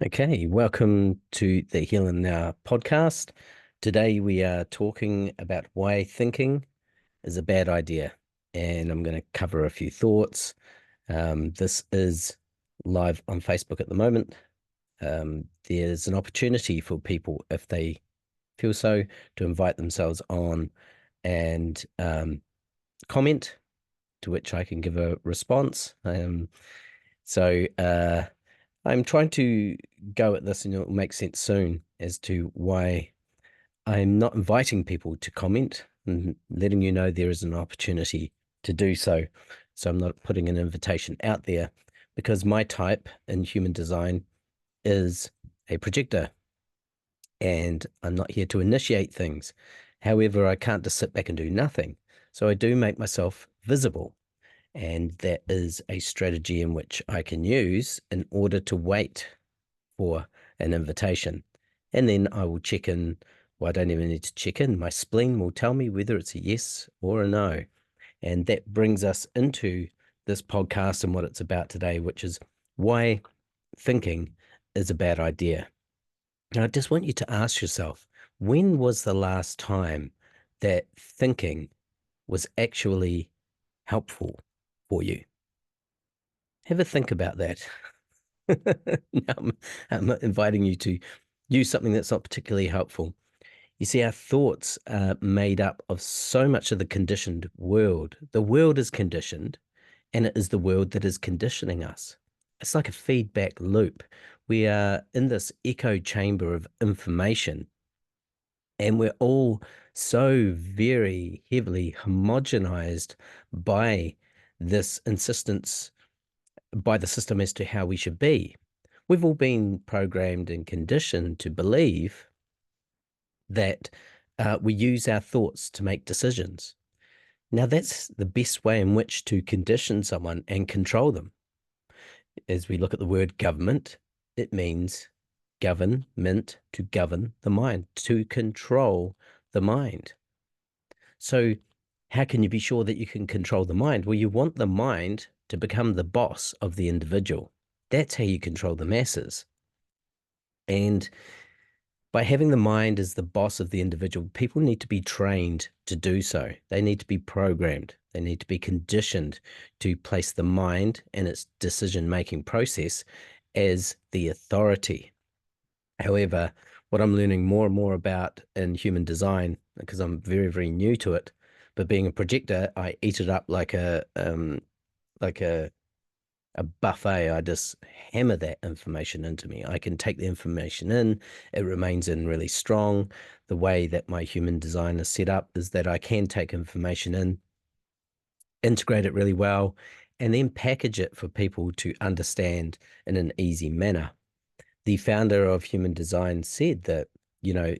Okay, welcome to the Healing Now podcast. Today we are talking about why thinking is a bad idea, and I'm going to cover a few thoughts. This is live on Facebook at the moment. There's an opportunity for people, if they feel so, to invite themselves on and comment, to which I can give a response. So I'm trying to go at this, and it'll make sense soon as to why I'm not inviting people to comment and letting you know there is an opportunity to do so. So I'm not putting an invitation out there because my type in human design is a projector, and I'm not here to initiate things. However, I can't just sit back and do nothing. So I do make myself visible. And that is a strategy in which I can use in order to wait for an invitation. And then I will check in. Well, I don't even need to check in. My spleen will tell me whether it's a yes or a no. And that brings us into this podcast and what it's about today, which is why thinking is a bad idea. And I just want you to ask yourself, when was the last time that thinking was actually helpful for you? Have a think about that. Now I'm inviting you to use something that's not particularly helpful. You see, our thoughts are made up of so much of the conditioned world. The world is conditioned, and it is the world that is conditioning us. It's like a feedback loop. We are in this echo chamber of information, and we're all so very heavily homogenized by this insistence by the system as to how we should be. We've all been programmed and conditioned to believe that we use our thoughts to make decisions. Now, that's the best way in which to condition someone and control them. As we look at the word government, it means government, to govern the mind, to control the mind. So, how can you be sure that you can control the mind? Well, you want the mind to become the boss of the individual. That's how you control the masses. And by having the mind as the boss of the individual, people need to be trained to do so. They need to be programmed. They need to be conditioned to place the mind and its decision-making process as the authority. However, what I'm learning more and more about in human design, because I'm very, very new to it, but being a projector, I eat it up like a buffet. I just hammer that information into me. I can take the information in, it remains in really strong. The way that my human design is set up is that I can take information in, integrate it really well, and then package it for people to understand in an easy manner. The founder of human design said that,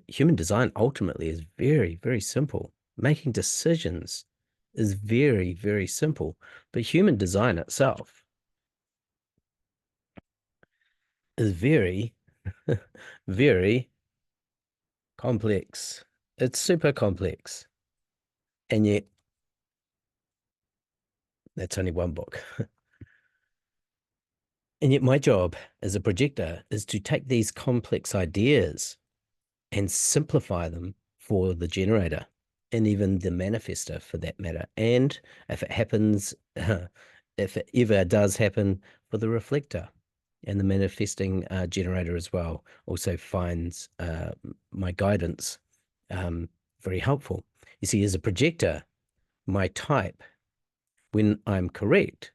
human design ultimately is very, very simple. Making decisions is very, very simple, but human design itself is very, very complex. It's super complex. And yet, that's only one book. And yet, my job as a projector is to take these complex ideas and simplify them for the generator and even the manifester for that matter. And if it happens, if it ever does happen, for the reflector and the manifesting generator as well, also finds my guidance very helpful. You see, as a projector, my type, when I'm correct,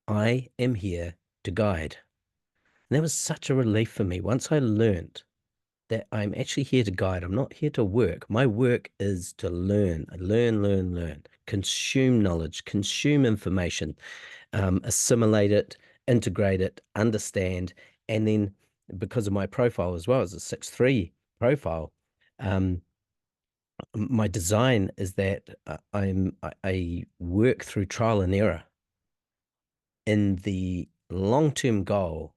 I am here to guide. And that was such a relief for me once I learned that I'm actually here to guide. I'm not here to work. My work is to learn, consume knowledge, consume information, assimilate it, integrate it, understand. And then because of my profile as well as a 6-3 profile, um, my design is that I work through trial and error in the long-term goal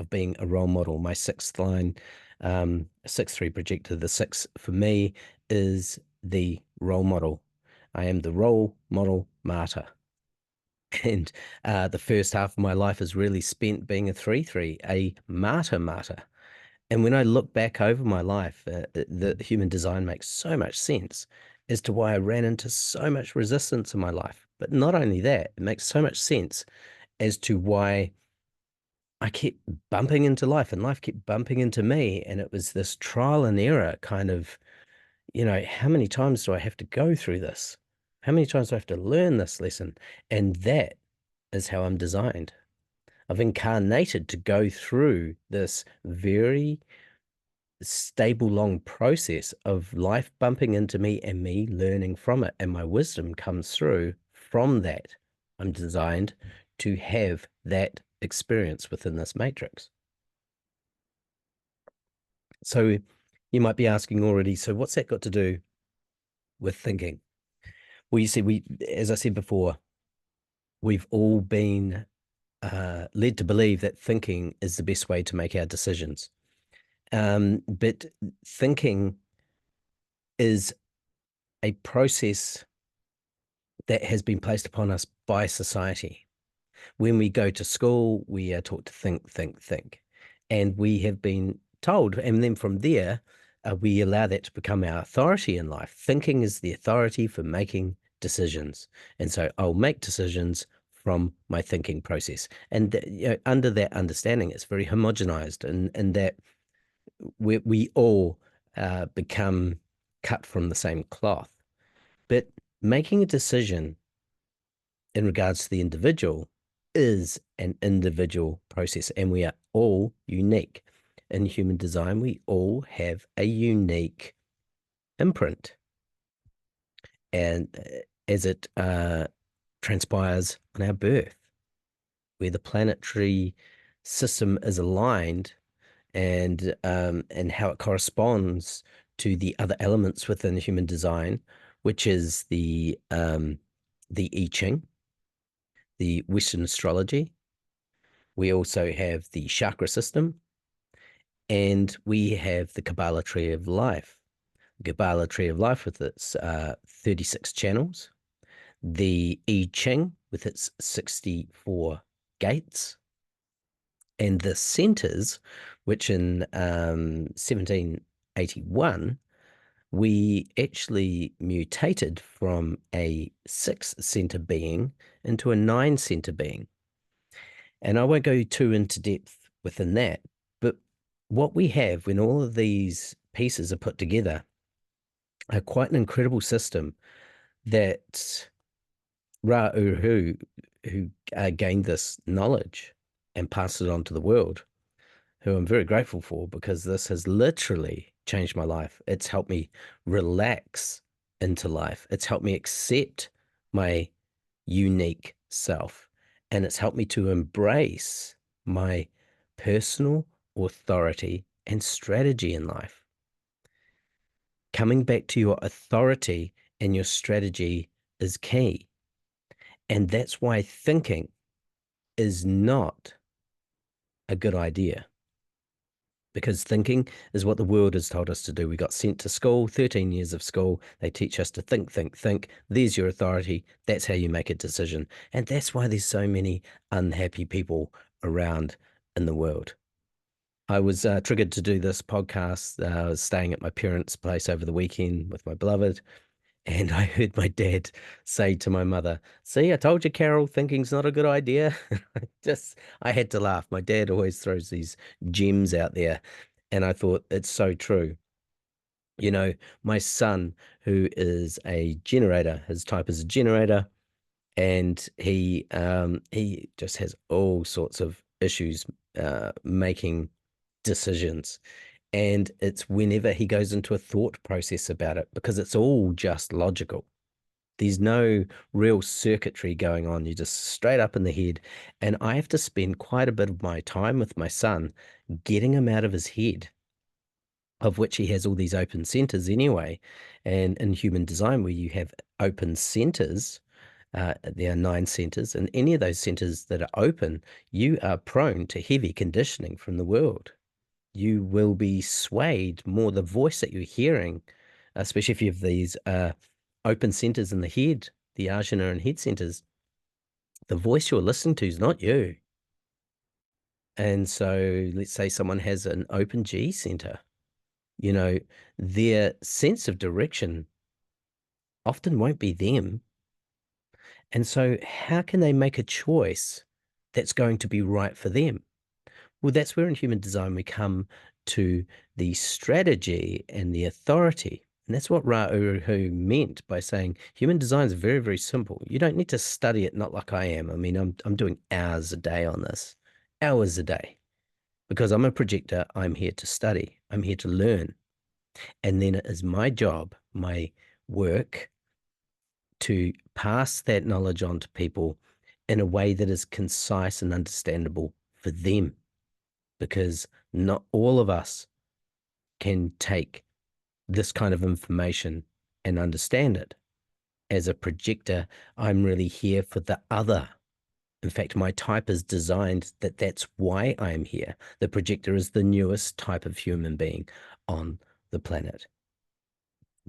of being a role model. My sixth line, 6-3 projector, the six for me is the role model. I am the role model martyr. And the first half of my life is really spent being a 3-3, a martyr. And when I look back over my life, the human design makes so much sense as to why I ran into so much resistance in my life. But not only that, it makes so much sense as to why I kept bumping into life and life kept bumping into me. And it was this trial and error kind of, how many times do I have to go through this? How many times do I have to learn this lesson? And that is how I'm designed. I've incarnated to go through this very stable, long process of life bumping into me and me learning from it. And my wisdom comes through from that. I'm designed to have that experience within this matrix. So you might be asking already, so what's that got to do with thinking? Well, you see, as I said before, we've all been led to believe that thinking is the best way to make our decisions. But thinking is a process that has been placed upon us by society. When we go to school, we are taught to think, think, think. And we have been told, and then from there, we allow that to become our authority in life. Thinking is the authority for making decisions. And so I'll make decisions from my thinking process. And under that understanding, it's very homogenized, and that we all become cut from the same cloth. But making a decision in regards to the individual is an individual process, and we are all unique. In human design, we all have a unique imprint. And as it transpires on our birth, where the planetary system is aligned, and how it corresponds to the other elements within human design, which is the I Ching, the Western astrology. We also have the chakra system, and we have the Kabbalah tree of life. The Kabbalah tree of life with its 36 channels, the I Ching with its 64 gates, and the centers, which in 1781 we actually mutated from a 6 center being into a 9 center being. And I won't go too into depth within that, but what we have when all of these pieces are put together are quite an incredible system that Ra Uru, who gained this knowledge and passed it on to the world, who I'm very grateful for, because this has literally changed my life. It's helped me relax into life. It's helped me accept my unique self. And it's helped me to embrace my personal authority and strategy in life. Coming back to your authority and your strategy is key. And that's why thinking is not a good idea, because thinking is what the world has told us to do. We got sent to school, 13 years of school. They teach us to think, think, think. There's your authority. That's how you make a decision. And that's why there's so many unhappy people around in the world. I was triggered to do this podcast. I was staying at my parents' place over the weekend with my beloved, and I heard my dad say to my mother, "See, I told you, Carol, thinking's not a good idea." I had to laugh. My dad always throws these gems out there. And I thought, it's so true. You know, my son, who is a generator, his type is a generator, and he just has all sorts of issues making decisions. And it's whenever he goes into a thought process about it, because it's all just logical. There's no real circuitry going on. You're just straight up in the head. And I have to spend quite a bit of my time with my son getting him out of his head, of which he has all these open centers anyway. And in human design, where you have open centers, there are 9 centers, and any of those centers that are open, you are prone to heavy conditioning from the world. You will be swayed more. The voice that you're hearing, especially if you have these open centers in the head, the ajna and head centers, The voice you're listening to is not you. And so let's say someone has an open G center, you know, their sense of direction often won't be them. And so how can they make a choice that's going to be right for them? Well, that's where in human design we come to the strategy and the authority. And that's what Ra Uru meant by saying human design is very, very simple. You don't need to study it, not like I am. I mean, I'm doing hours a day on this, hours a day, because I'm a projector. I'm here to study. I'm here to learn. And then it is my job, my work, to pass that knowledge on to people in a way that is concise and understandable for them, because not all of us can take this kind of information and understand it. As a projector, I'm really here for the other. In fact, my type is designed that that's why I'm here. The projector is the newest type of human being on the planet.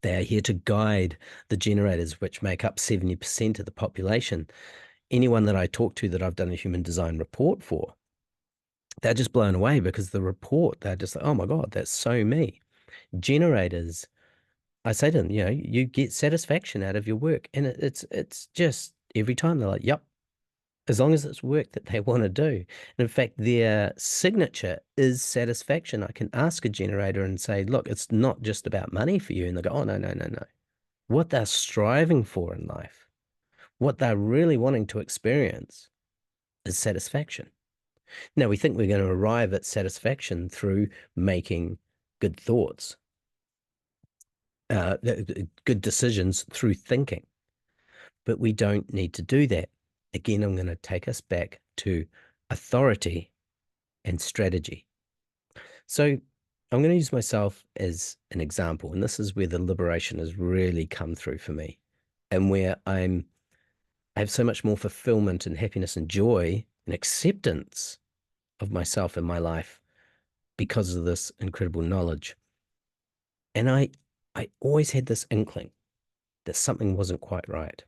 They are here to guide the generators, which make up 70% of the population. Anyone that I talk to that I've done a human design report for, they're just blown away because the report, they're just like, oh my God, that's so me. Generators, I say to them, you get satisfaction out of your work. And it's just every time they're like, yep, as long as it's work that they want to do. And in fact, their signature is satisfaction. I can ask a generator and say, look, it's not just about money for you. And they go, oh, no, no, no, no. What they're striving for in life, what they're really wanting to experience is satisfaction. Now, we think we're going to arrive at satisfaction through making good thoughts, good decisions through thinking, but we don't need to do that. Again, I'm going to take us back to authority and strategy. So I'm going to use myself as an example, and this is where the liberation has really come through for me, and where I have so much more fulfillment and happiness and joy and acceptance of myself and my life because of this incredible knowledge. And I always had this inkling that something wasn't quite right.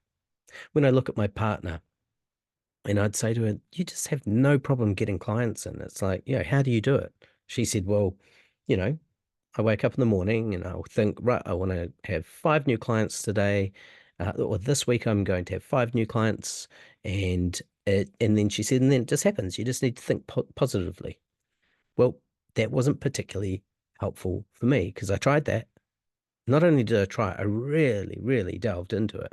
When I look at my partner and I'd say to her, you just have no problem getting clients in. It's like, how do you do it? She said, well, you know, I wake up in the morning and I'll think, right, I want to have 5 new clients today. Or this week I'm going to have 5 new clients. And then she said, and then it just happens. You just need to think positively. Well, that wasn't particularly helpful for me because I tried that. Not only did I try, I really, really delved into it.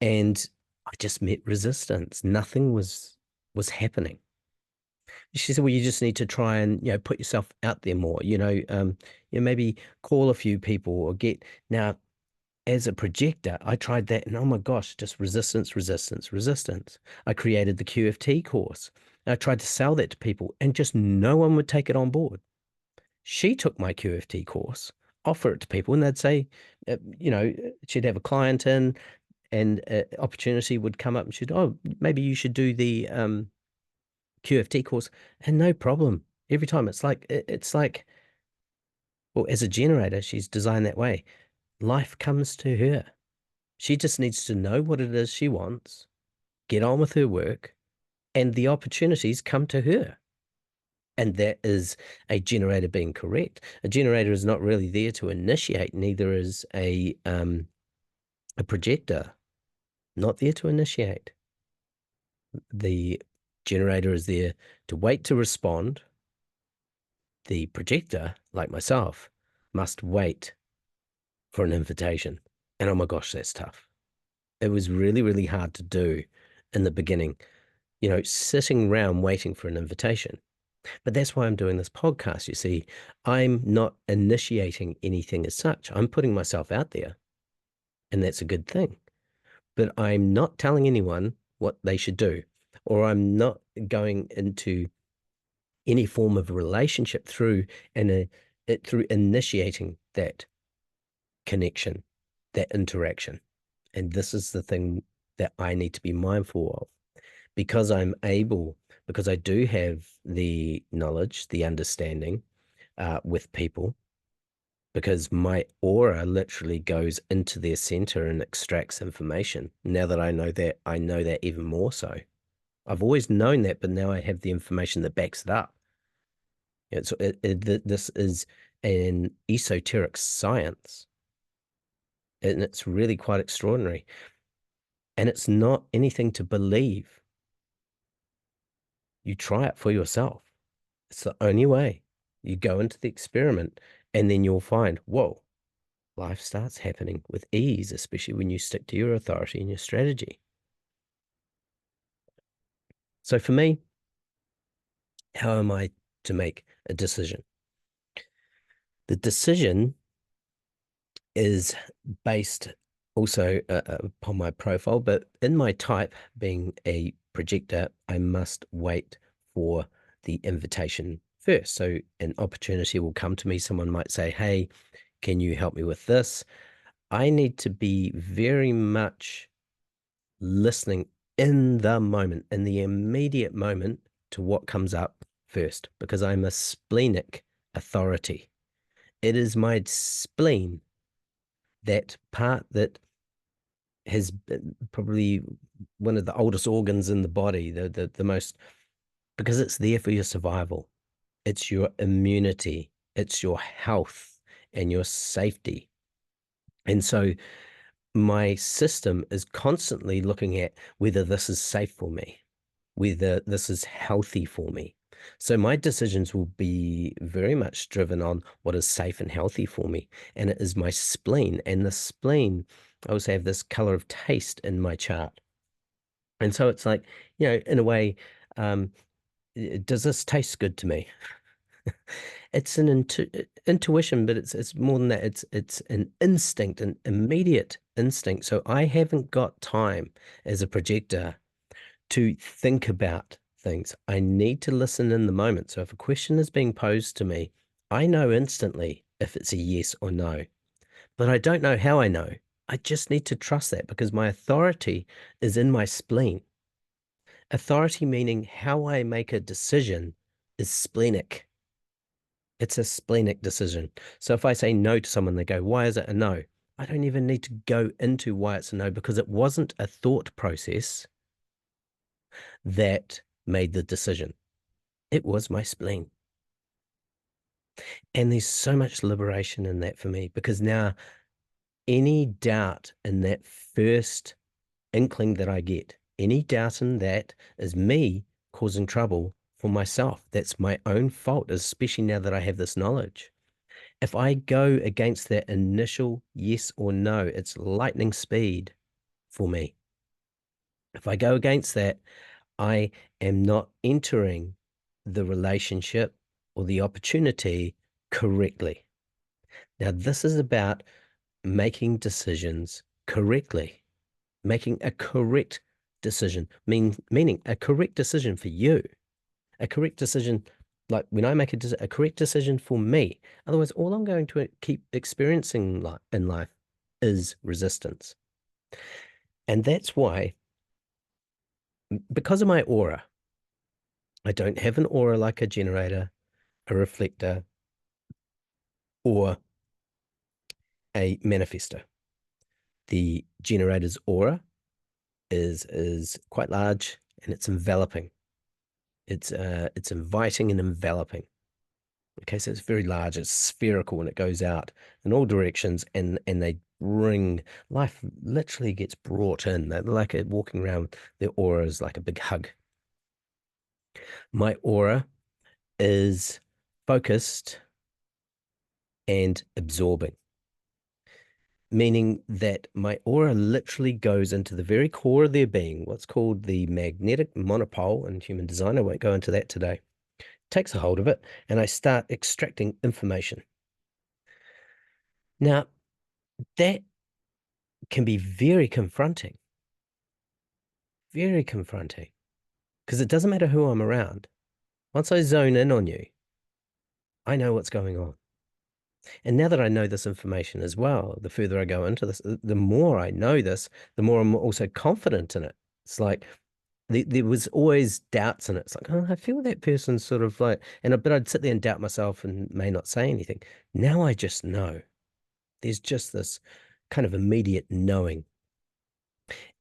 And I just met resistance. Nothing was happening. She said, well, you just need to try and, put yourself out there more, maybe call a few people or get now as a projector, I tried that and oh my gosh, just resistance, resistance, resistance. I created the QFT course. And I tried to sell that to people and just no one would take it on board. She took my QFT course, offer it to people, and they'd say, she'd have a client in and opportunity would come up and she'd, oh, maybe you should do the QFT course. And no problem. Every time it's like, well, as a generator, she's designed that way. Life comes to her. She just needs to know what it is she wants, get on with her work, and the opportunities come to her. And that is a generator being correct. A generator is not really there to initiate, neither is a projector, not there to initiate. The generator is there to wait to respond. The projector, like myself, must wait for an invitation. And oh my gosh, that's tough. It was really, really hard to do in the beginning, sitting around waiting for an invitation. But that's why I'm doing this podcast. You see, I'm not initiating anything as such. I'm putting myself out there, and that's a good thing. But I'm not telling anyone what they should do, or I'm not going into any form of relationship through through initiating that connection, that interaction. And this is the thing that I need to be mindful of because because I do have the knowledge, the understanding with people, because my aura literally goes into their center and extracts information. Now that I know that even more so. I've always known that, but now I have the information that backs it up. This is an esoteric science, and it's really quite extraordinary. And it's not anything to believe. You try it for yourself. It's the only way. You go into the experiment, and then you'll find, whoa, life starts happening with ease, especially when you stick to your authority and your strategy. So for me, how am I to make a decision? The decision is based also upon my profile, but in my type, being a projector, I must wait for the invitation first. So an opportunity will come to me. Someone might say, hey, can you help me with this? I need to be very much listening in the moment, in the immediate moment, to what comes up first, because I'm a splenic authority. It is my spleen, that part that has been probably one of the oldest organs in the body, the most, because it's there for your survival. It's your immunity, it's your health and your safety. And so my system is constantly looking at whether this is safe for me, whether this is healthy for me. So my decisions will be very much driven on what is safe and healthy for me. And it is my spleen. And the spleen, I also have this color of taste in my chart. And so it's like, in a way, um, does this taste good to me? It's an intuition, but it's more than that. It's an instinct, an immediate instinct. So I haven't got time as a projector to think about things. I need to listen in the moment. So if a question is being posed to me, I know instantly if it's a yes or no, but I don't know how I know. I just need to trust that because my authority is in my spleen. Authority meaning how I make a decision is splenic. It's a splenic decision. So if I say no to someone, they go, why is it a no? I don't even need to go into why it's a no because it wasn't a thought process that made the decision. It was my spleen. And there's so much liberation in that for me because now any doubt in that first inkling that I get, any doubt in that is me causing trouble for myself. That's my own fault, especially now that I have this knowledge. If I go against that initial yes or no, it's lightning speed for me. If I go against that, I am not entering the relationship or the opportunity correctly. Now, this is about making decisions correctly, making a correct decision, meaning a correct decision for you, a correct decision, like when I make a correct decision for me. Otherwise, all I'm going to keep experiencing in life is resistance. And that's why, because of my aura, I don't have an aura like a generator, a reflector, or a manifester. The generator's aura is quite large and it's enveloping. It's inviting and enveloping. Okay, so it's very large, it's spherical, and it goes out in all directions, and they bring life literally gets brought in. They're like walking around, their aura is like a big hug. My aura is focused and absorbing, meaning that my aura literally goes into the very core of their being, what's called the magnetic monopole in human design. I won't go into that today. Takes a hold of it, and I start extracting information. Now, that can be very confronting, because it doesn't matter who I'm around. Once I zone in on you, I know what's going on. And now that I know this information as well, the further I go into this, the more I know this, the more I'm also confident in it. It's like there was always doubts in it. It's like, oh, I feel that person's sort of like, but I'd sit there and doubt myself and may not say anything. Now I just know. There's just this kind of immediate knowing.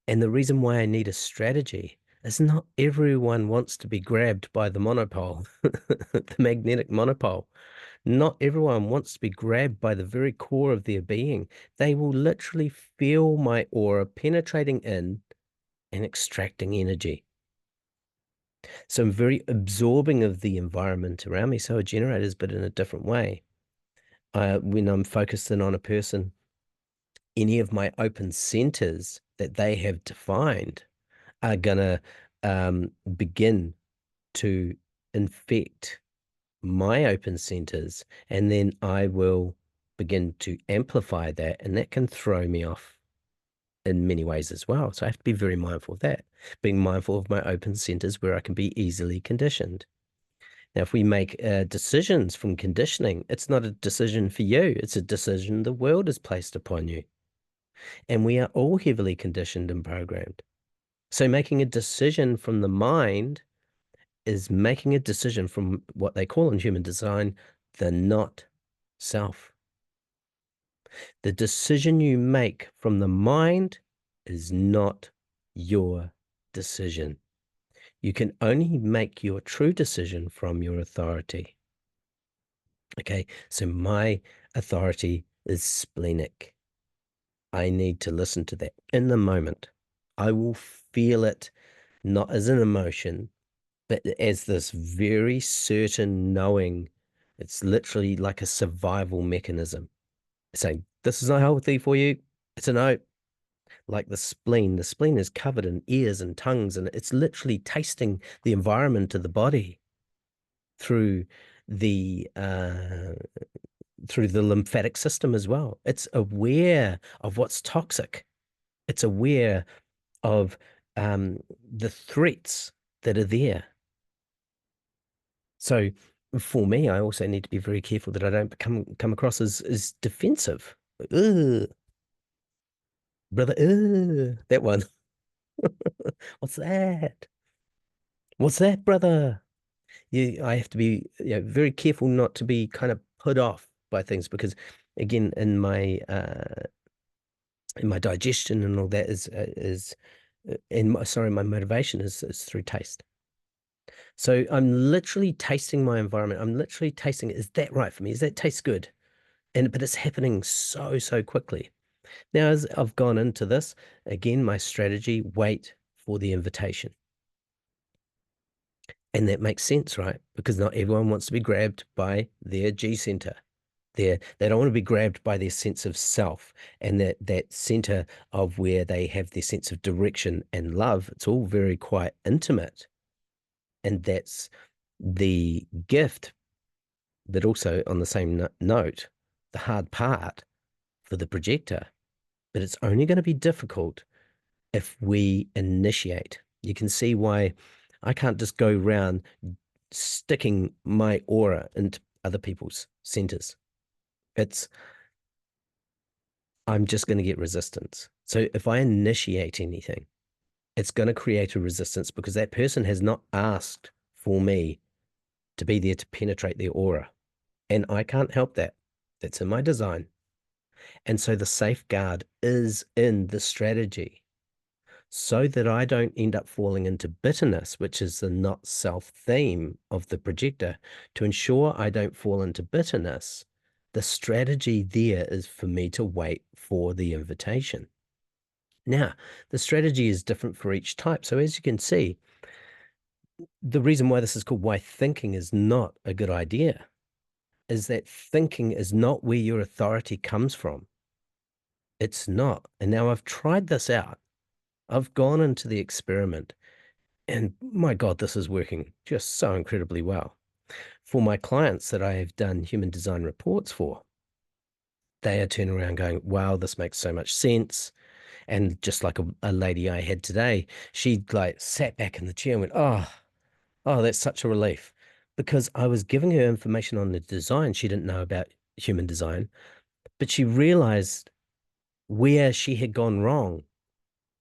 And the reason why I need a strategy is not everyone wants to be grabbed by the monopole, the magnetic monopole. Not everyone wants to be grabbed by the very core of their being. They will literally feel my aura penetrating in and extracting energy. So I'm very absorbing of the environment around me. So a generator is, but in a different way. When I'm focused in on a person, any of my open centers that they have defined are gonna begin to infect my open centers, and then I will begin to amplify that, and that can throw me off in many ways as well. So I have to be very mindful of that, being mindful of my open centers where I can be easily conditioned. Now, if we make decisions from conditioning, it's not a decision for you, it's a decision the world has placed upon you. And we are all heavily conditioned and programmed. So making a decision from the mind is making a decision from what they call in human design the not self. The decision you make from the mind is not your decision. You can only make your true decision from your authority. Okay, so my authority is splenic. I need to listen to that in the moment. I will feel it not as an emotion, but as this very certain knowing. It's literally like a survival mechanism saying, this is not healthy for you. It's a no. Like the spleen is covered in ears and tongues, and it's literally tasting the environment of the body through the lymphatic system as well. It's aware of what's toxic. It's aware of the threats that are there. So for me, I also need to be very careful that I don't come across as defensive. Ugh, brother, ugh, that one. What's that? What's that, brother? I have to be, very careful not to be kind of put off by things because, again, in my digestion and all that my motivation is through taste. So I'm literally tasting my environment. I'm literally tasting it. Is that right for me? Does that taste good? But it's happening so quickly. Now, as I've gone into this, again, my strategy, wait for the invitation. And that makes sense, right? Because not everyone wants to be grabbed by their G center. They don't want to be grabbed by their sense of self and that center of where they have their sense of direction and love. It's all very quite intimate. And that's the gift, but also on the same note, the hard part for the projector. But it's only going to be difficult if we initiate. You can see why I can't just go around sticking my aura into other people's centers. I'm just going to get resistance. So if I initiate anything, it's going to create a resistance because that person has not asked for me to be there to penetrate their aura. And I can't help that. That's in my design. And so the safeguard is in the strategy so that I don't end up falling into bitterness, which is the not self theme of the projector. To ensure I don't fall into bitterness, the strategy there is for me to wait for the invitation. Now, the strategy is different for each type. So as you can see, the reason why this is called why thinking is not a good idea is that thinking is not where your authority comes from. It's not. And now I've tried this out. I've gone into the experiment and my God, this is working just so incredibly well. For my clients that I have done human design reports for, they are turning around going, wow, this makes so much sense. And just like a lady I had today, she like sat back in the chair and went, oh, that's such a relief. Because I was giving her information on the design. She didn't know about human design, but she realized where she had gone wrong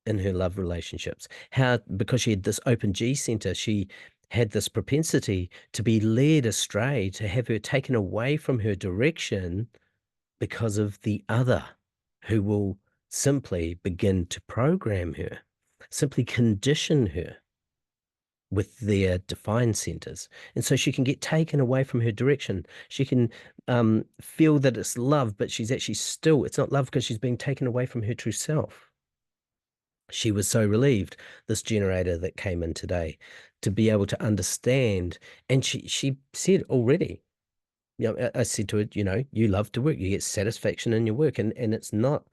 in her love relationships. How, because she had this open G center, she had this propensity to be led astray, to have her taken away from her direction because of the other, who will simply begin to program her, simply condition her with their defined centers. And so she can get taken away from her direction. She can feel that it's love, but she's actually still, it's not love because she's being taken away from her true self. She was so relieved, this generator that came in today, to be able to understand. And she said already, I said to her, you love to work, you get satisfaction in your work, and it's not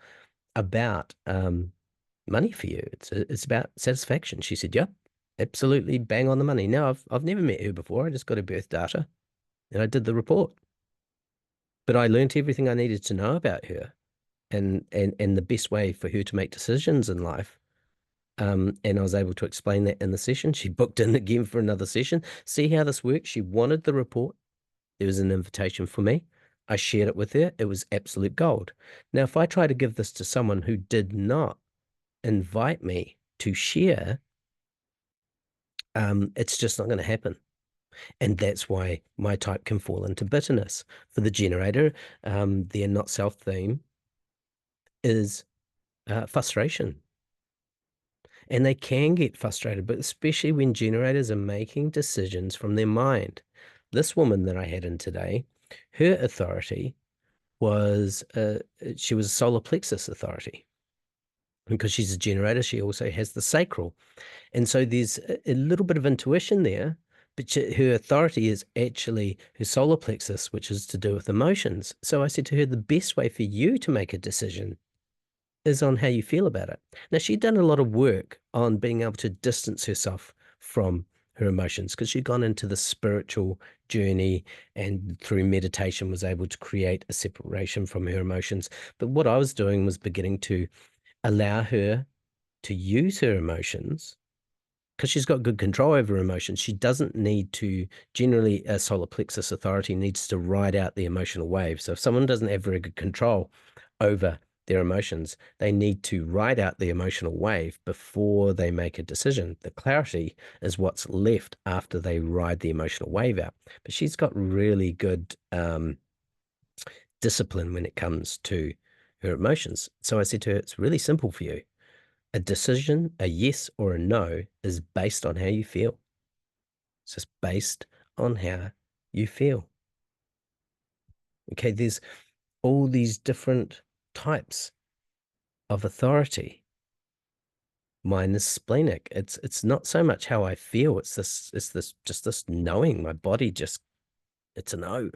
about money for you. It's about satisfaction. She said, "Yep, absolutely, bang on the money." Now I've never met her before. I just got her birth data, and I did the report, but I learned everything I needed to know about her, and the best way for her to make decisions in life. And I was able to explain that in the session. She booked in again for another session. See how this works? She wanted the report. There was an invitation for me. I shared it with her. It was absolute gold. Now, if I try to give this to someone who did not invite me to share, it's just not going to happen. And that's why my type can fall into bitterness. For the generator, their not self theme is frustration. And they can get frustrated, but especially when generators are making decisions from their mind. This woman that I had in today, her authority was, she was a solar plexus authority. Because she's a generator, she also has the sacral. And so there's a little bit of intuition there, but her authority is actually her solar plexus, which is to do with emotions. So I said to her, the best way for you to make a decision is on how you feel about it. Now, she'd done a lot of work on being able to distance herself from her emotions because she'd gone into the spiritual journey and through meditation was able to create a separation from her emotions. But what I was doing was beginning to allow her to use her emotions because she's got good control over her emotions. She doesn't need to, generally, a solar plexus authority needs to ride out the emotional wave. So if someone doesn't have very good control over their emotions, they need to ride out the emotional wave before they make a decision. The clarity is what's left after they ride the emotional wave out. But she's got really good discipline when it comes to her emotions. So I said to her, it's really simple for you. A decision, a yes or a no, is based on how you feel. It's just based on how you feel. Okay, there's all these different types of authority. Mine is splenic. It's not so much how I feel. It's this knowing. My body just, it's a no.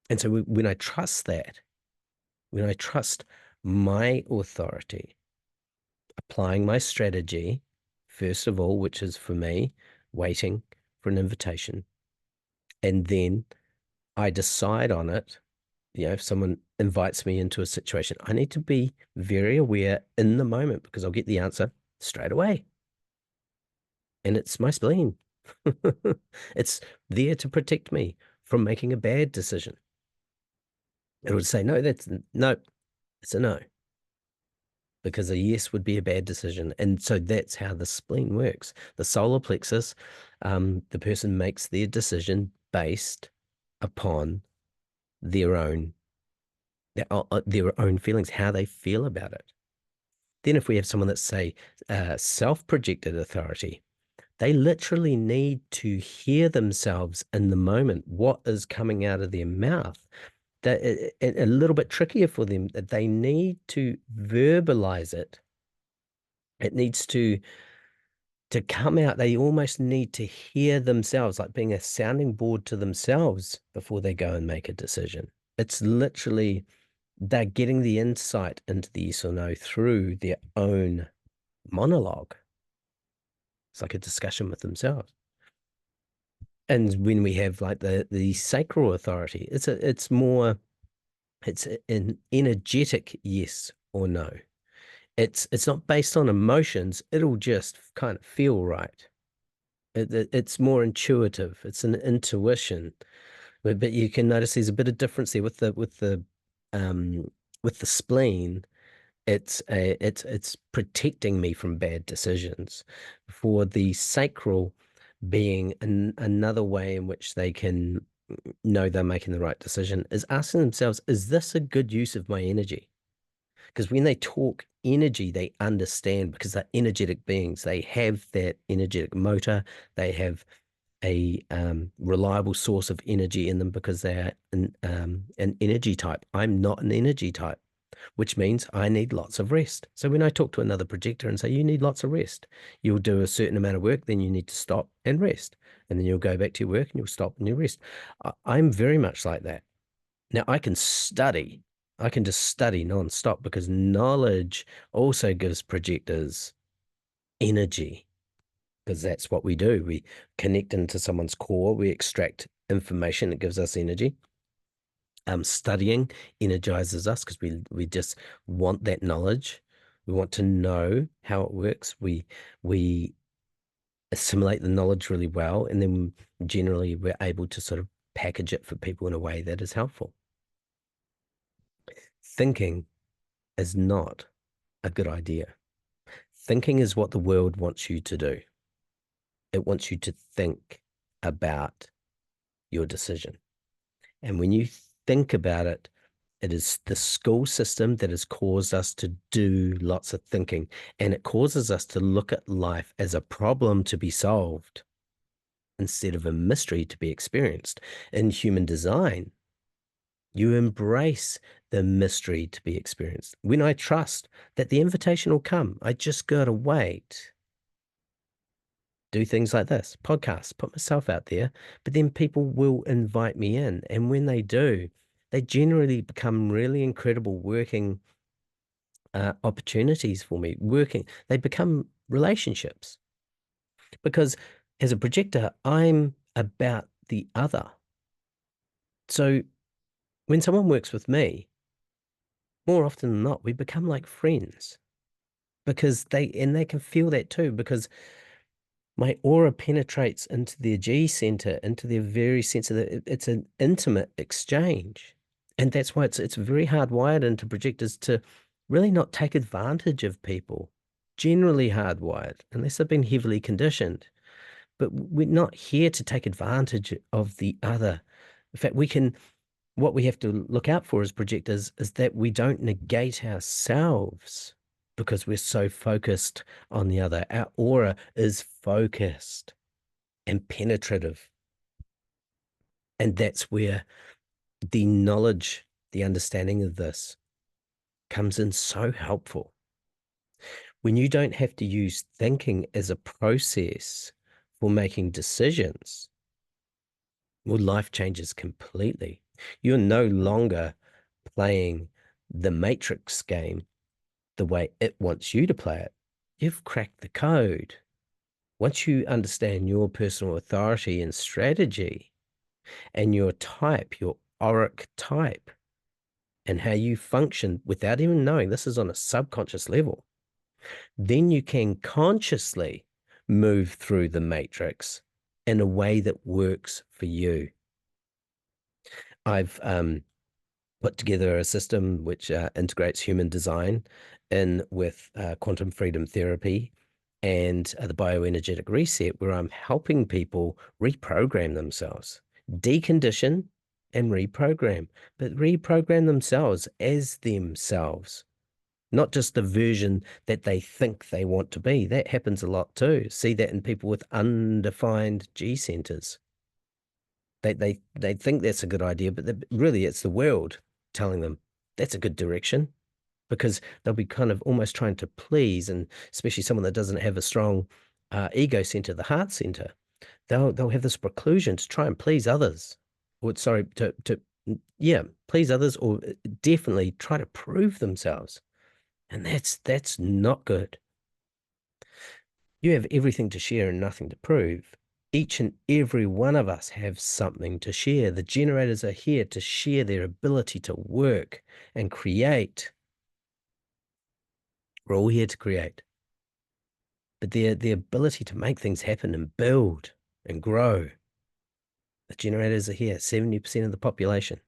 And so when I trust that, when I trust my authority, applying my strategy, first of all, which is for me, waiting for an invitation, and then I decide on it. If someone invites me into a situation, I need to be very aware in the moment because I'll get the answer straight away. And it's my spleen. It's there to protect me from making a bad decision. It would say, no, no, it's a no. Because a yes would be a bad decision. And so that's how the spleen works. The solar plexus, the person makes their decision based upon their own feelings, how they feel about it. Then if we have someone that's, say, self-projected authority, they literally need to hear themselves in the moment, what is coming out of their mouth. That a little bit trickier for them, that they need to verbalize it. It needs to come out. They almost need to hear themselves, like being a sounding board to themselves before they go and make a decision. It's literally they're getting the insight into the yes or no through their own monologue. It's like a discussion with themselves. And when we have like the sacral authority, it's an energetic yes or no. It's not based on emotions. It'll just kind of feel right. It's more intuitive. It's an intuition. But you can notice there's a bit of difference there with the spleen. it's protecting me from bad decisions. For the sacral being another way in which they can know they're making the right decision is asking themselves, is this a good use of my energy? Because when they talk energy, they understand because they're energetic beings. They have that energetic motor. They have a reliable source of energy in them because they're an energy type. I'm not an energy type, which means I need lots of rest. So when I talk to another projector and say, you need lots of rest, you'll do a certain amount of work, then you need to stop and rest. And then you'll go back to your work and you'll stop and you rest. I'm very much like that. Now I can study. I can just study nonstop because knowledge also gives projectors energy because that's what we do. We connect into someone's core, we extract information that gives us energy. Studying energizes us because we just want that knowledge. We want to know how it works. We assimilate the knowledge really well, and then generally we're able to sort of package it for people in a way that is helpful. Thinking is not a good idea. Thinking is what the world wants you to do. It wants you to think about your decision. And when you think about it, it is the school system that has caused us to do lots of thinking. And it causes us to look at life as a problem to be solved instead of a mystery to be experienced. In human design, you embrace the mystery to be experienced. When I trust that the invitation will come, I just got to wait. Do things like this, podcasts, put myself out there, but then people will invite me in. And when they do, they generally become really incredible working opportunities for me. They become relationships because as a projector, I'm about the other. So when someone works with me, more often than not, we become like friends because they can feel that too, because my aura penetrates into their G center, into their very sense of it's an intimate exchange. And that's why it's very hardwired into projectors to really not take advantage of people, generally hardwired, unless they've been heavily conditioned. But we're not here to take advantage of the other. In fact, what we have to look out for as projectors is that we don't negate ourselves because we're so focused on the other. Our aura is focused and penetrative. And that's where the knowledge, the understanding of this comes in so helpful. When you don't have to use thinking as a process for making decisions, well, life changes completely. You're no longer playing the matrix game the way it wants you to play it. You've cracked the code. Once you understand your personal authority and strategy and your type, your auric type, and how you function without even knowing, this is on a subconscious level, then you can consciously move through the matrix in a way that works for you. I've put together a system which integrates human design in with quantum freedom therapy and the bioenergetic reset, where I'm helping people reprogram themselves, decondition and reprogram, but reprogram themselves as themselves, not just the version that they think they want to be. That happens a lot too. See that in people with undefined G centers. They think that's a good idea, but really it's the world telling them that's a good direction, because they'll be kind of almost trying to please, and especially someone that doesn't have a strong ego center, the heart center, they'll have this preclusion to try and please others, or sorry, to yeah, please others, or definitely try to prove themselves, and that's not good. You have everything to share and nothing to prove. Each and every one of us have something to share. The generators are here to share their ability to work and create. We're all here to create. But the ability to make things happen and build and grow. The generators are here, 70% of the population.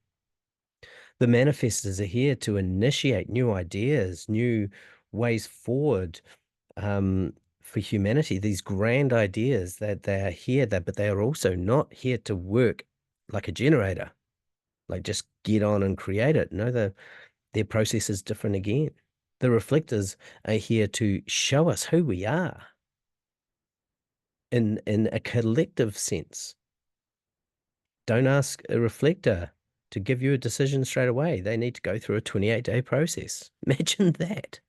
The manifestors are here to initiate new ideas, new ways forward, for humanity, these grand ideas that they are here, but they are also not here to work like a generator, like just get on and create it. No, their process is different again. The reflectors are here to show us who we are in a collective sense. Don't ask a reflector to give you a decision straight away. They need to go through a 28-day process. Imagine that.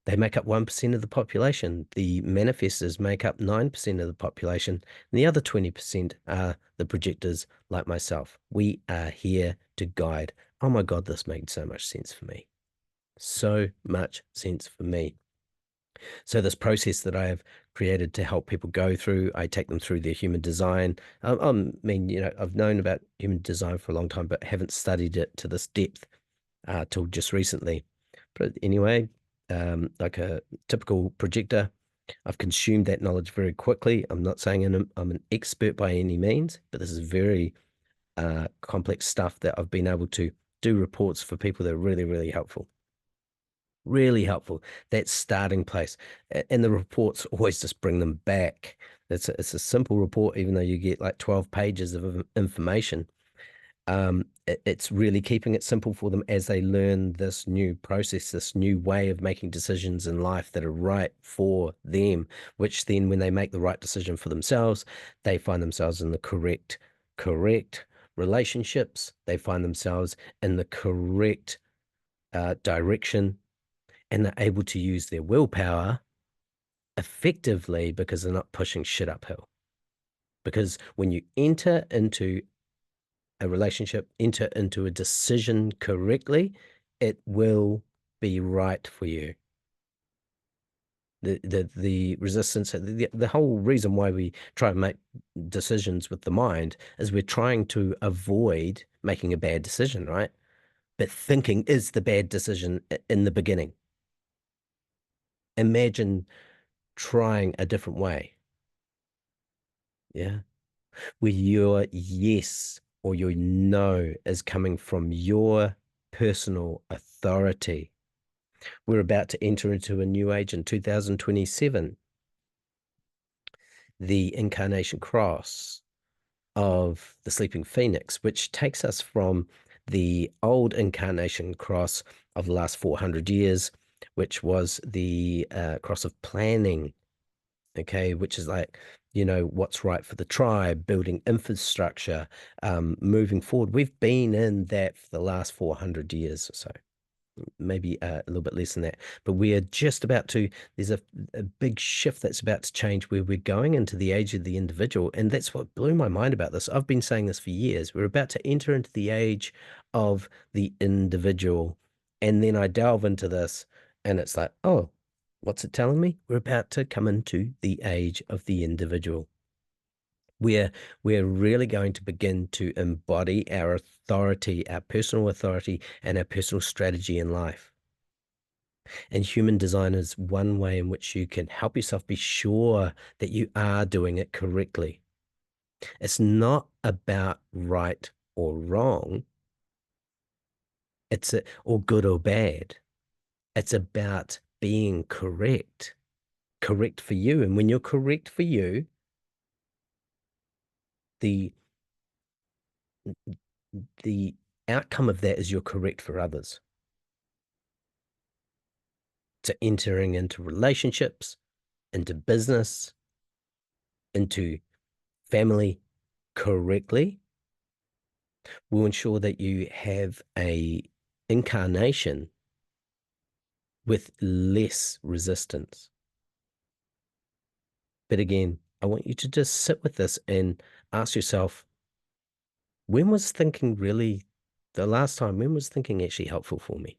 They make up 1% of the population. The manifestors make up 9% of the population. And the other 20% are the projectors like myself. We are here to guide. Oh my God, this made so much sense for me. So much sense for me. So this process that I have created to help people go through, I take them through their human design. I mean, I've known about human design for a long time, but haven't studied it to this depth till just recently. But anyway, like a typical projector, I've consumed that knowledge very quickly. I'm not saying I'm an expert by any means, but this is very complex stuff that I've been able to do reports for people that are really, really helpful. Really helpful. That starting place. And the reports always just bring them back. It's a simple report, even though you get like 12 pages of information. It's really keeping it simple for them as they learn this new process, this new way of making decisions in life that are right for them, which then when they make the right decision for themselves, they find themselves in the correct relationships. They find themselves in the correct direction, and they're able to use their willpower effectively because they're not pushing shit uphill. Because when you enter into a relationship, enter into a decision correctly, it will be right for you. The resistance, the whole reason why we try and make decisions with the mind is we're trying to avoid making a bad decision, right? But thinking is the bad decision in the beginning. Imagine trying a different way. Yeah. Where your yes or your no is coming from your personal authority. We're about to enter into a new age in 2027, the incarnation cross of the sleeping phoenix, which takes us from the old incarnation cross of the last 400 years, which was the cross of planning, okay, which is like, what's right for the tribe, building infrastructure, moving forward. We've been in that for the last 400 years or so, maybe a little bit less than that. But we are just about to, there's a big shift that's about to change where we're going into the age of the individual. And that's what blew my mind about this. I've been saying this for years. We're about to enter into the age of the individual. And then I delve into this and it's like, oh, what's it telling me? We're about to come into the age of the individual. We're really going to begin to embody our authority, our personal authority, and our personal strategy in life. And human design is one way in which you can help yourself be sure that you are doing it correctly. It's not about right or wrong. Or good or bad. It's about being correct for you. And when you're correct for you, the the outcome of that is you're correct for others. So entering into relationships, into business, into family correctly will ensure that you have a incarnation with less resistance. But again, I want you to just sit with this and ask yourself, when was thinking really, the last time, when was thinking actually helpful for me?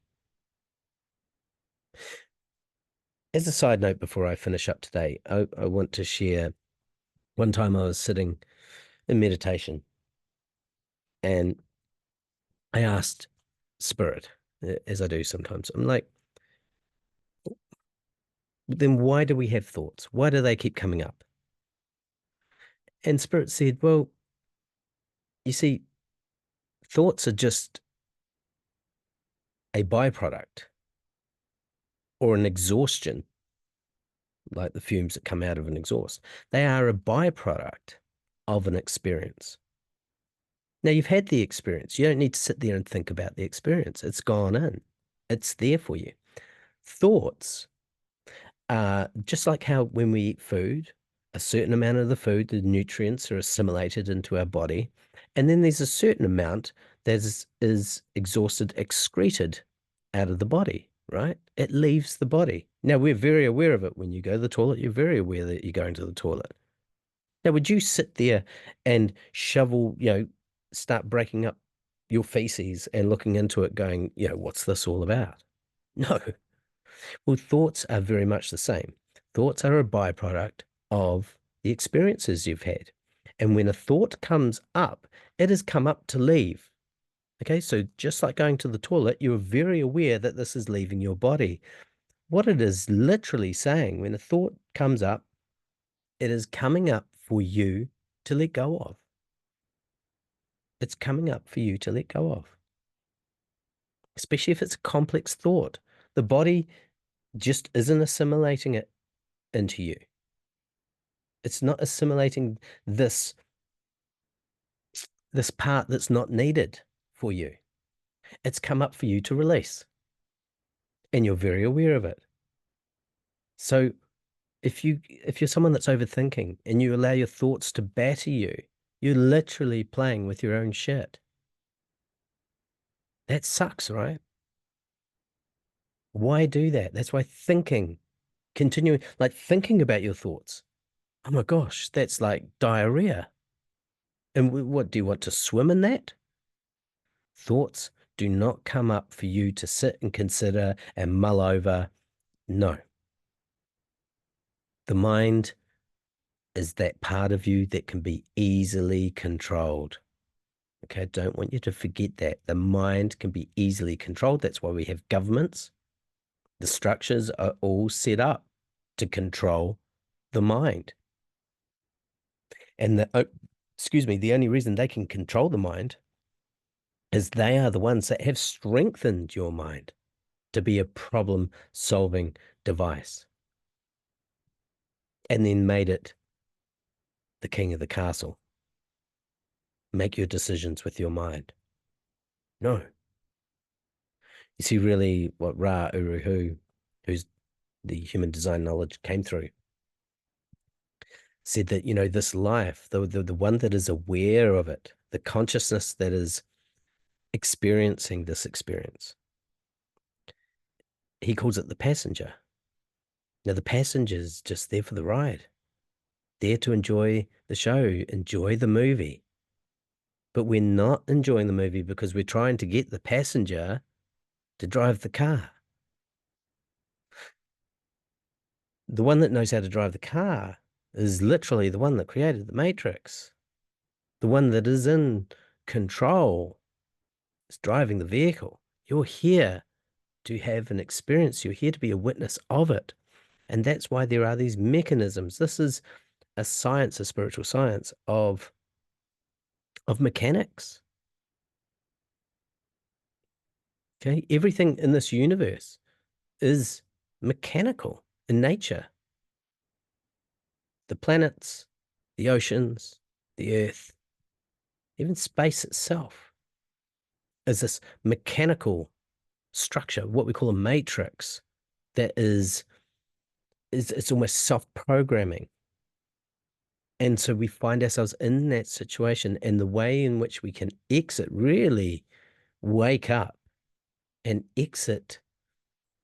As a side note, before I finish up today, I want to share one time I was sitting in meditation and I asked Spirit, as I do sometimes, I'm like, then why do we have thoughts? Why do they keep coming up? And Spirit said, well, you see, Thoughts are just a byproduct or an exhaustion, like the fumes that come out of an exhaust. They are a byproduct of an experience. Now, you've had the experience. You don't need to sit there and think about the experience. It's gone in. It's there for you. Thoughts are just like how when we eat food, a certain amount of the food, the nutrients are assimilated into our body. And then there's a certain amount that is exhausted, excreted out of the body, right? It leaves the body. Now, we're very aware of it. When you go to the toilet, you're very aware that you're going to the toilet. Now, would you sit there and shovel, start breaking up your feces and looking into it going, what's this all about? No. Well, thoughts are very much the same. Thoughts are a byproduct of the experiences you've had. And when a thought comes up, it has come up to leave. Okay, so just like going to the toilet, you're very aware that this is leaving your body. What it is literally saying, when a thought comes up, it is coming up for you to let go of. It's coming up for you to let go of, especially if it's a complex thought. The body just isn't assimilating it into you. It's not assimilating this part that's not needed for you. It's come up for you to release, and you're very aware of it. So if you're someone that's overthinking and you allow your thoughts to batter you, you're literally playing with your own shit. That sucks, right? Why do that? That's why continuing, like thinking about your thoughts. Oh my gosh, that's like diarrhea. And what do you want to swim in that? Thoughts do not come up for you to sit and consider and mull over. No. The mind is that part of you that can be easily controlled. Okay, I don't want you to forget that. The mind can be easily controlled. That's why we have governments. The structures are all set up to control the mind. And the only reason they can control the mind is they are the ones that have strengthened your mind to be a problem-solving device and then made it the king of the castle. Make your decisions with your mind. No. You see, really, what Ra Uru Hu, who's the human design knowledge came through, said that, this life, the one that is aware of it, the consciousness that is experiencing this experience, he calls it the passenger. Now, the passenger is just there for the ride, there to enjoy the show, enjoy the movie. But we're not enjoying the movie because we're trying to get the passenger to drive the car. The one that knows how to drive the car is literally the one that created the Matrix. The one that is in control is driving the vehicle. You're here to have an experience. You're here to be a witness of it. And that's why there are these mechanisms. This is a science, a spiritual science of mechanics. Okay, everything in this universe is mechanical in nature. The planets, the oceans, the earth, even space itself is this mechanical structure, what we call a matrix, that is it's almost self-programming. And so we find ourselves in that situation, and the way in which we can really wake up and exit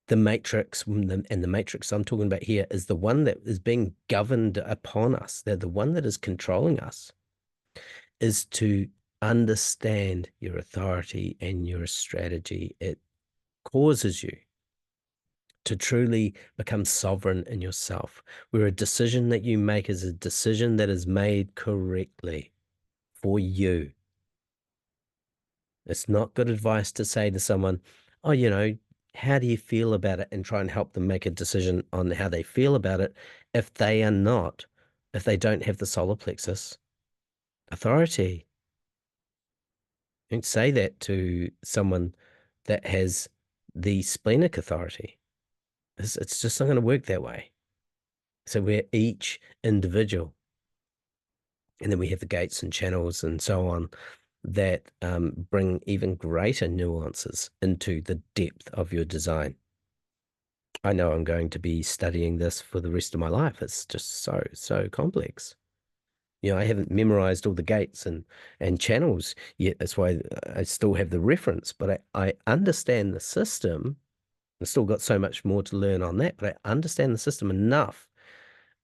the matrix, and the matrix I'm talking about here is the one that is being governed upon us. They're the one that is controlling us, is to understand your authority and your strategy. It causes you to truly become sovereign in yourself, where a decision that you make is a decision that is made correctly for you. It's not good advice to say to someone, oh, how do you feel about it? And try and help them make a decision on how they feel about it if they don't have the solar plexus authority. And say that to someone that has the splenic authority. It's just not going to work that way. So we're each individual. And then we have the gates and channels and so on that bring even greater nuances into the depth of your design. I know I'm going to be studying this for the rest of my life. It's just so complex. I haven't memorized all the gates and channels yet. That's why I still have the reference, but I understand the system. I've still got so much more to learn on that, but I understand the system enough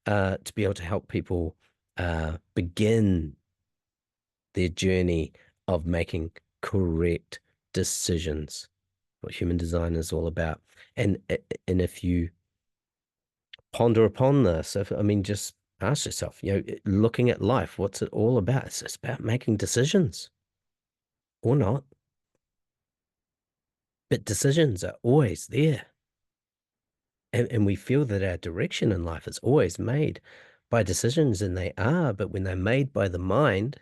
to be able to help people begin their journey of making correct decisions, what human design is all about. And if you ponder upon this, I mean, just ask yourself, looking at life, what's it all about? It's about making decisions or not, but decisions are always there. And we feel that our direction in life is always made by decisions, and they are, but when they're made by the mind,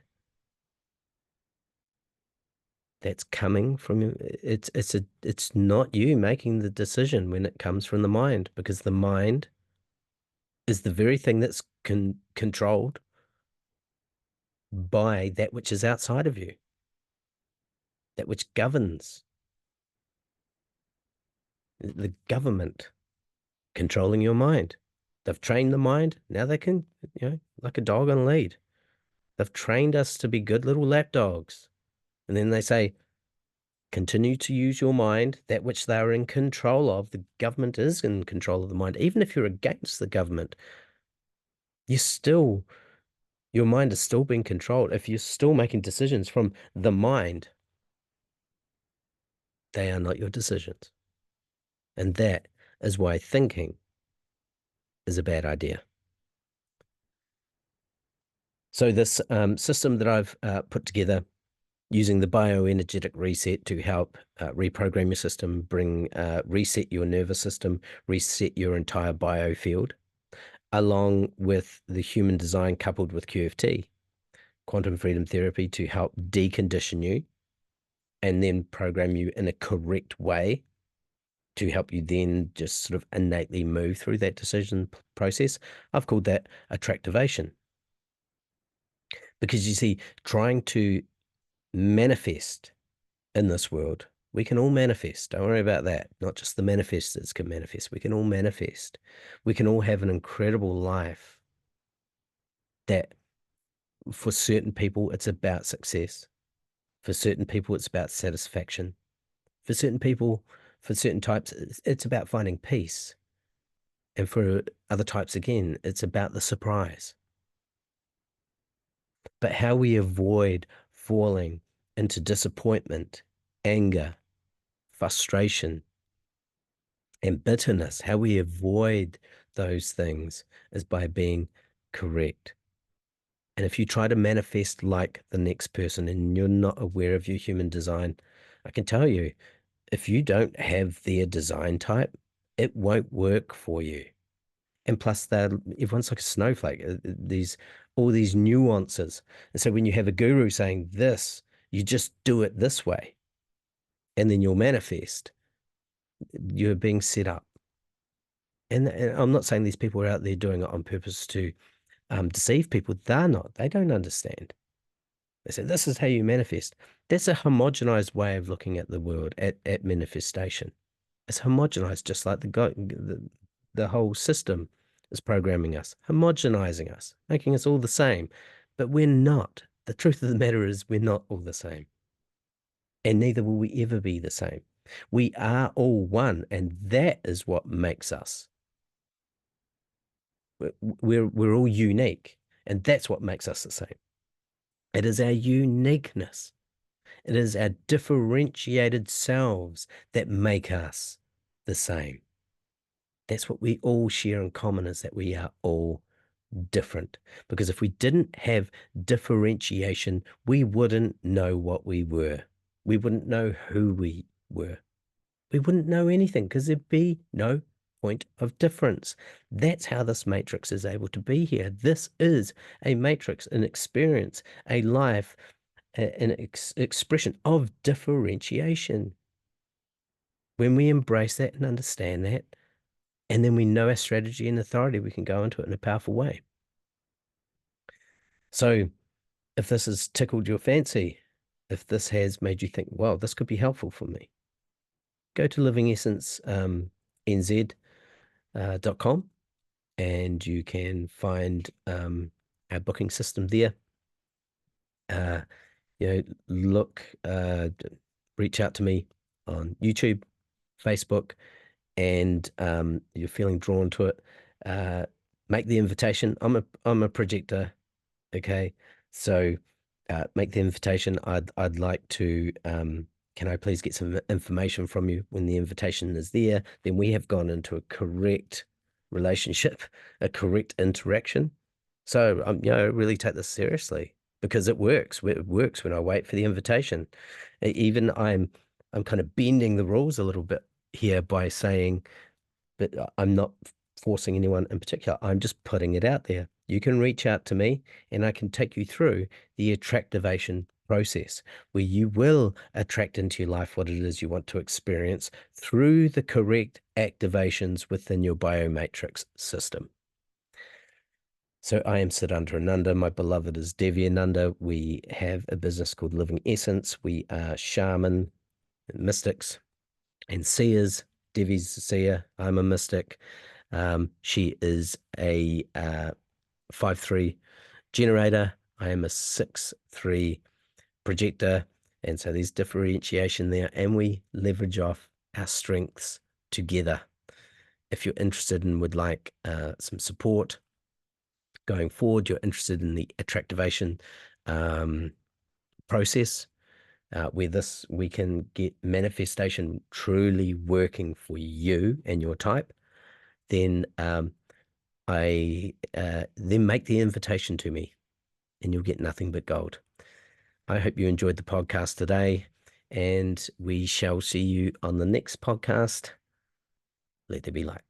that's coming from it's not you making the decision when it comes from the mind, because the mind is the very thing that's controlled by that which is outside of you, that which governs the government controlling your mind. They've trained the mind. Now they can, like a dog on a lead. They've trained us to be good little lap dogs. And then they say, continue to use your mind, that which they are in control of. The government is in control of the mind. Even if you're against the government, your mind is still being controlled. If you're still making decisions from the mind, they are not your decisions. And that is why thinking is a bad idea. So this system that I've put together using the bioenergetic reset to help reprogram your system, reset your nervous system, reset your entire biofield, along with the human design coupled with QFT, quantum freedom therapy, to help decondition you and then program you in a correct way to help you then just sort of innately move through that decision process. I've called that attractivation. Because you see, trying to manifest in this world, we can all manifest. Don't worry about that. Not just the manifestors can manifest. We can all manifest. We can all have an incredible life that for certain people, it's about success. For certain people, it's about satisfaction. For certain people, for certain types, it's about finding peace. And for other types, again, it's about the surprise. But how we avoid falling into disappointment, anger, frustration, and bitterness, how we avoid those things is by being correct. And if you try to manifest like the next person and you're not aware of your human design, I can tell you, if you don't have their design type, it won't work for you. And plus, everyone's like a snowflake. All these nuances. And so when you have a guru saying this, you just do it this way, and then you'll manifest. You're being set up. And I'm not saying these people are out there doing it on purpose to deceive people. They're not. They don't understand. They say this is how you manifest. That's a homogenized way of looking at the world, at manifestation. It's homogenized, just like the whole system is programming us, homogenizing us, making us all the same. But we're not. The truth of the matter is we're not all the same. And neither will we ever be the same. We are all one, and that is what makes us. We're all unique, and that's what makes us the same. It is our uniqueness. It is our differentiated selves that make us the same. That's what we all share in common, is that we are all different. Because if we didn't have differentiation, we wouldn't know what we were. We wouldn't know who we were. We wouldn't know anything because there'd be no point of difference. That's how this matrix is able to be here. This is a matrix, an experience, a life, an expression of differentiation. When we embrace that and understand that, and then we know our strategy and authority, we can go into it in a powerful way. So if this has tickled your fancy, if this has made you think, well, this could be helpful for me, go to livingessence.com and you can find our booking system there. Look, reach out to me on YouTube, Facebook, and you're feeling drawn to it, make the invitation. I'm a projector, okay? So make the invitation. I'd like to, can I please get some information from you? When the invitation is there, then we have gone into a correct relationship, a correct interaction. So really take this seriously because it works. It works when I wait for the invitation. Even I'm kind of bending the rules a little bit here by saying, but I'm not forcing anyone in particular. I'm just putting it out there. You can reach out to me and I can take you through the attractivation process where you will attract into your life what it is you want to experience through the correct activations within your biomatrix system. So I am Saddhanta Ananda. My beloved is Devi Ananda. We have a business called Living Essence. We are shaman, mystics, and seers. Devi's a seer. I'm a mystic. She is a 5-3 generator. I am a 6-3 projector. And so there's differentiation there, and we leverage off our strengths together. If you're interested and would like some support going forward, you're interested in the attractivation process, where we can get manifestation truly working for you and your type, then then make the invitation to me and you'll get nothing but gold. I hope you enjoyed the podcast today, and we shall see you on the next podcast. Let there be light.